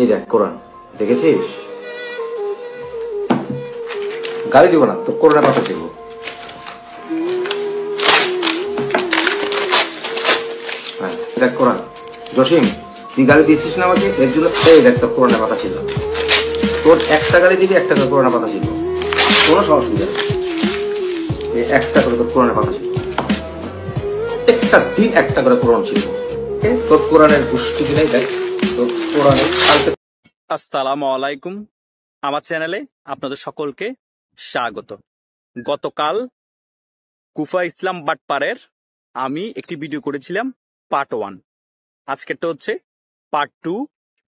এই দেখ কোরআন, দেখেছিস? গালি দিব না, তো কোরআনের পাতা ছিল। হ্যাঁ দেখ কোরআন। জসিম, তুই গালি দিয়েছিস না আমাকে, এর জন্য এই দেখ তোর কোরআনের পাতা ছিল। তোর একটা গালি দিবি, একটা করে কোরআনের পাতা ছিল, কোনো সমস্যা নেই। এই একটা করে তোর কোরআনের পাতা ছিল, একটা দিন একটা করে কোরআন ছিল। তোর কোরআনের গোষ্ঠী কিনাই দেখ তোর কোরআনের। আসসালামু আলাইকুম, আমার চ্যানেলে আপনাদের সকলকে স্বাগত। গতকাল কুফা ইসলাম বাটপাড়ের আমি একটি ভিডিও করেছিলাম পার্ট 1, আজকেরটা হচ্ছে পার্ট 2।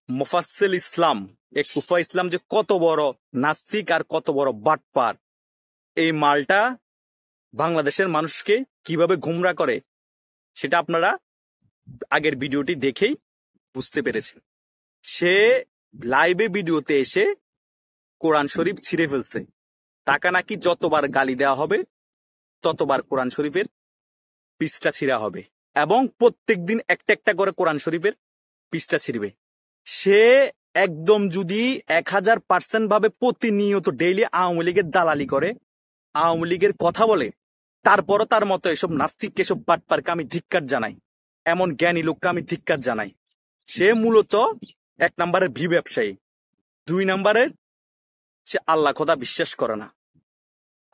মোফাজ্জেল ইসলাম, এই কুফা ইসলাম যে কত বড় নাস্তিক আর কত বড় বাটপার, এই মালটা বাংলাদেশের মানুষকে কিভাবে গুমরা করে সেটা আপনারা আগের ভিডিওটি দেখেই বুঝতে পেরেছেন। সে লাইভে ভিডিওতে এসে কোরআন শরীফ ছিঁড়ে ফেলছে। তাকে নাকি যতবার গালি দেওয়া হবে ততবার কোরআন শরীফের পৃষ্ঠা ছিঁড়া হবে, এবং প্রত্যেকদিন একটা একটা করে কোরআন শরীফের পৃষ্ঠা ছিঁড়বে। সে একদম যদি 1000% ভাবে প্রতিনিয়ত ডেইলি আওয়ামী লীগের দালালি করে, আওয়ামী লীগের কথা বলে, তারপরও তার মতো এসব নাস্তিককে, এসব বাটপারকে আমি ধিক্কার জানাই, এমন জ্ঞানী লোককে আমি ধিক্কার জানাই। সে মূলত 1 নম্বরের ভি ব্যবসায়ী, 2 নম্বরের সে আল্লাহ খোদা বিশ্বাস করে না।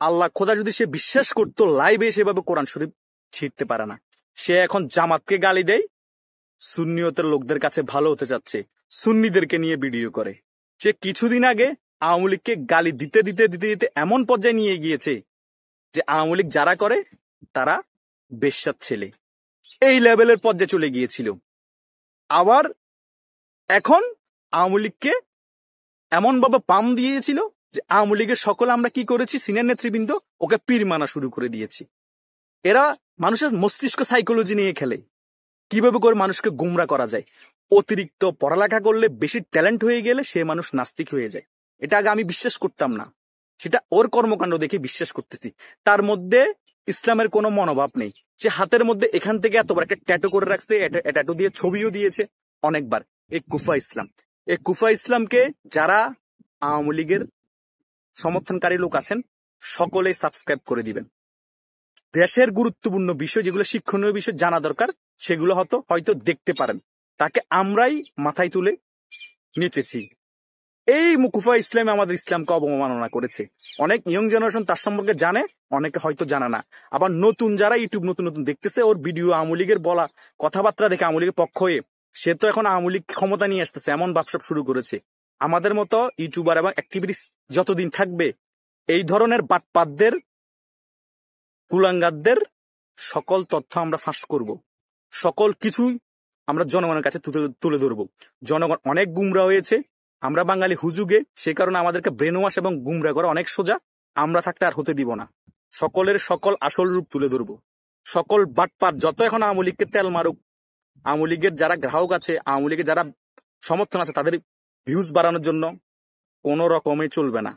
আল্লাহ খোদা যদি সে বিশ্বাস করতো, লাইভে সেভাবে কোরআন শরীফ ছিঁড়তে পারে না। সে এখন জামাতকে গালি দেয়, সুন্নিয়তের লোকদের কাছে ভালো হতে যাচ্ছে, সুন্নিদেরকে নিয়ে ভিডিও করে। সে কিছুদিন আগে আওয়ামী লীগকে গালি দিতে দিতে দিতে দিতে এমন পর্যায়ে নিয়ে গিয়েছে যে আওয়ামী লীগ যারা করে তারা বেশ্যার ছেলে, এই লেভেলের পর্যায়ে চলে গিয়েছিল। আবার এখন আওয়ামী লীগকে এমন ভাবে পাম দিয়েছিল যে আওয়ামী লীগের সকলে আমরা কি করেছি, সিনিয়র নেতৃবৃন্দ ওকে পীর মানা শুরু করে দিয়েছি। এরা মানুষের মস্তিষ্ক সাইকোলজি নিয়ে খেলে, কিভাবে করে মানুষকে গুমরা করা যায়। অতিরিক্ত পড়ালেখা করলে, বেশি ট্যালেন্ট হয়ে গেলে সে মানুষ নাস্তিক হয়ে যায়। এটা আগে আমি বিশ্বাস করতাম না, সেটা ওর কর্মকাণ্ড দেখে বিশ্বাস করতেছি। তার মধ্যে ইসলামের কোনো মনোভাব নেই। সে হাতের মধ্যে এখান থেকে এতবার একটা ট্যাটু করে রাখছে, ট্যাটু দিয়ে ছবিও দিয়েছে অনেকবার। এই কুফা ইসলাম, এই কুফা ইসলামকে যারা আওয়ামী লীগের সমর্থনকারী লোক আছেন সকলেই সাবস্ক্রাইব করে দিবেন। দেশের গুরুত্বপূর্ণ বিষয়, যেগুলো শিক্ষণীয় বিষয় জানা দরকার, সেগুলো হয়তো দেখতে পারেন। তাকে আমরাই মাথায় তুলে নেচেছি। এই কুফা ইসলামে আমাদের ইসলামকে অবমাননা করেছে। অনেক ইয়ং জেনারেশন তার সম্পর্কে জানে, অনেকে হয়তো জানা না। আবার নতুন যারা ইউটিউব নতুন নতুন দেখতেছে, ওর ভিডিও আওয়ামী লীগের বলা কথাবার্তা দেখে আওয়ামী লীগের পক্ষ হয়ে সে তো এখন আওয়ামী লীগ ক্ষমতা নিয়ে আসতেছে, এমন ব্যবসা শুরু করেছে। আমাদের মতো ইউটিউবার এবং অ্যাক্টিভিটিস যতদিন থাকবে, এই ধরনের বাটপাতদের, কুলাঙ্গারদের সকল তথ্য আমরা ফাঁস করব, সকল কিছুই আমরা জনগণের কাছে তুলে ধরবো। জনগণ অনেক গুমরা হয়েছে, আমরা বাঙালি হুজুগে, সে কারণে আমাদেরকে ব্রেন ওয়াশ এবং গুমরা করা অনেক সোজা। আমরা থাকতে আর হতে দিব না। সকলের সকল আসল রূপ তুলে ধরবো। সকল বাটপাত যত এখন আওয়ামী লীগকে তেল মারুক, আওয়ামী লীগের যারা গ্রাহক আছে, আওয়ামী লীগের যারা সমর্থন আছে, তাদের ভিউজ বাড়ানোর জন্য কোনো রকমে চলবে না।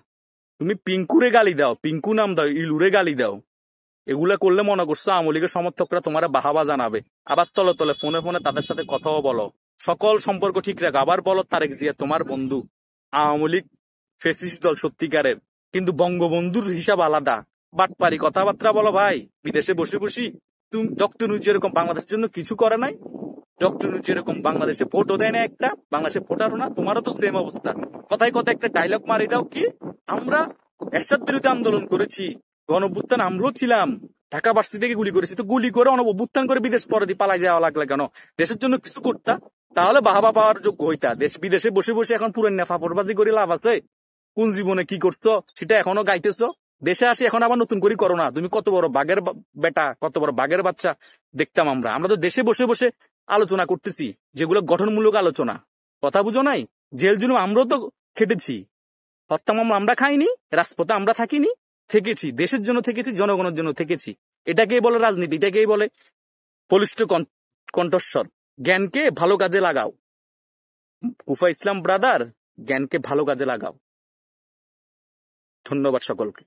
তুমি পিঙ্কুরে গালি দাও, পিঙ্কু নাম দাও, ইলুরে গালি দাও, এগুলা করলে মনে করছো আওয়ামী লীগের সমর্থকরা তোমার বাহাবা জানাবে। আবার তলে তলে ফোনে ফোনে তাদের সাথে কথাও বলো, সকল সম্পর্ক ঠিক রাখো। আবার বলো তারেক জিয়া তোমার বন্ধু। আওয়ামী লীগ ফেসিস্ট দল সত্যিকারের, কিন্তু বঙ্গবন্ধুর হিসাব আলাদা। বাটপারি কথাবার্তা বলো ভাই। বিদেশে বসে বসি তুমি ডক্টর নুজ যেরকম বাংলাদেশের জন্য কিছু করে নাই, ডক্টর নুজ যেরকম বাংলাদেশে ভোটও দেয় না, একটা বাংলাদেশে ভোটারও না, তোমারও তো সেম অবস্থা। কথায় কথা একটা ডায়লগ মারি দাও কি, আমরা এরশাদ বিরোধী আন্দোলন করেছি, গণঅভ্যুত্থান আমরাও ছিলাম, ঢাকা ভার্সিটি থেকে গুলি করেছি, তো গুলি করে অভ্যুত্থান করে বিদেশ পরে পালাই যাওয়া লাগলে কেন? দেশের জন্য কিছু করতা, তাহলে বাহাবা পাওয়ার যোগ্য হইতা। বিদেশে বসে বসে এখন পুরান ফাপড়বাজি করে লাভ আছে? কোন জীবনে কি করছো সেটা এখনো গাইতেছো। দেশে আসি এখন আবার নতুন করে করো না। তুমি কত বড় বাঘের বেটা, কত বড় বাঘের বাচ্চা দেখতাম আমরা তো দেশে বসে বসে আলোচনা করতেছি, যেগুলো গঠনমূলক আলোচনা। কথা বুঝো নাই? জেল জুলুম আমরাও তো খেটেছি, হত্যা মামলা আমরা খাইনি, রাজপথে আমরা থাকিনি, থেকেছি, দেশের জন্য থেকেছি, জনগণের জন্য থেকেছি। এটাকেই বলে রাজনীতি, এটাকেই বলে বলিষ্ঠ কণ্ঠস্বর। জ্ঞানকে ভালো কাজে লাগাও। কুফা ইসলাম ব্রাদার, জ্ঞানকে ভালো কাজে লাগাও। ধন্যবাদ সকলকে।